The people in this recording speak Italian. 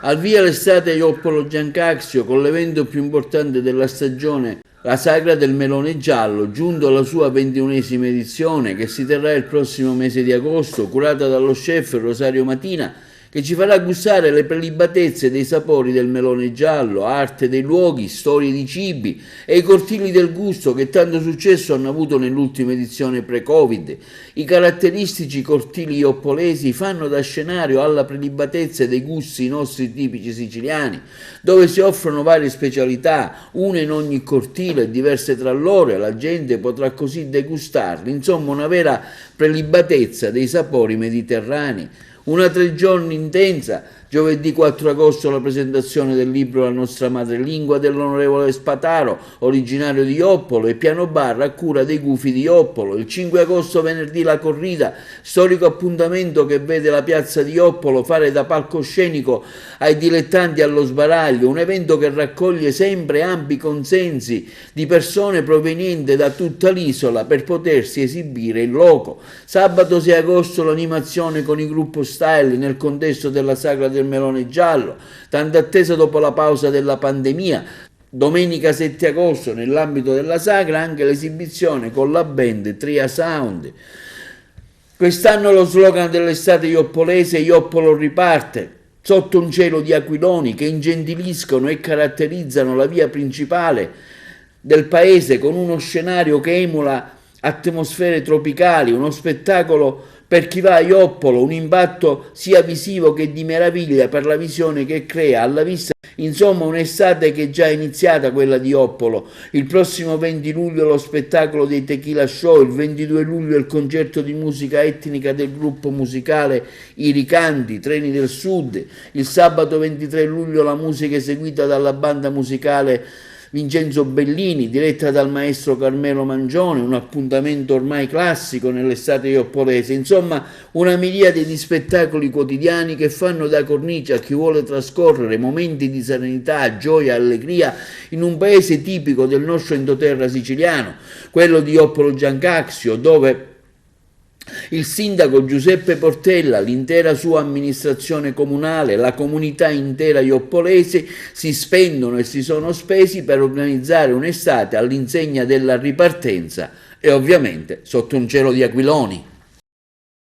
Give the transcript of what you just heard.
Al via l'estate Ioppolo Giancazio con l'evento più importante della stagione, la Sagra del Melone Giallo, giunto alla sua 21esima edizione che si terrà il prossimo mese di agosto, curata dallo chef Rosario Matina, che ci farà gustare le prelibatezze dei sapori del melone giallo, arte dei luoghi, storie di cibi e i cortili del gusto che tanto successo hanno avuto nell'ultima edizione pre-Covid. I caratteristici cortili ioppolesi fanno da scenario alla prelibatezza dei gusti nostri tipici siciliani, dove si offrono varie specialità, una in ogni cortile, diverse tra loro, e la gente potrà così degustarli. Insomma, una vera prelibatezza dei sapori mediterranei. Una 3 giorni intensa, giovedì 4 agosto la presentazione del libro La nostra madrelingua dell'onorevole Spataro, originario di Ioppolo, e piano bar a cura dei Gufi di Ioppolo. Il 5 agosto venerdì la corrida, storico appuntamento che vede la piazza di Ioppolo fare da palcoscenico ai dilettanti allo sbaraglio, un evento che raccoglie sempre ampi consensi di persone provenienti da tutta l'isola per potersi esibire in loco. Sabato 6 agosto l'animazione con il gruppo Style nel contesto della Sagra del Melone Giallo, tanto attesa dopo la pausa della pandemia. Domenica 7 agosto nell'ambito della Sagra anche l'esibizione con la band Tria Sound. Quest'anno lo slogan dell'estate ioppolese Ioppolo riparte, sotto un cielo di aquiloni che ingentiliscono e caratterizzano la via principale del paese con uno scenario che emula atmosfere tropicali, uno spettacolo per chi va a Ioppolo, un impatto sia visivo che di meraviglia per la visione che crea alla vista. Insomma, un'estate che è già iniziata quella di Ioppolo. Il prossimo 20 luglio lo spettacolo dei Tequila Show, il 22 luglio il concerto di musica etnica del gruppo musicale I Ricanti, Treni del Sud, il sabato 23 luglio la musica eseguita dalla banda musicale Vincenzo Bellini, diretta dal maestro Carmelo Mangione, un appuntamento ormai classico nell'estate ioppolese. Insomma, una miriade di spettacoli quotidiani che fanno da cornice a chi vuole trascorrere momenti di serenità, gioia e allegria in un paese tipico del nostro entroterra siciliano, quello di Ioppolo Giancazio, dove il sindaco Giuseppe Portella, l'intera sua amministrazione comunale, la comunità intera ioppolese si spendono e si sono spesi per organizzare un'estate all'insegna della ripartenza e ovviamente sotto un cielo di aquiloni.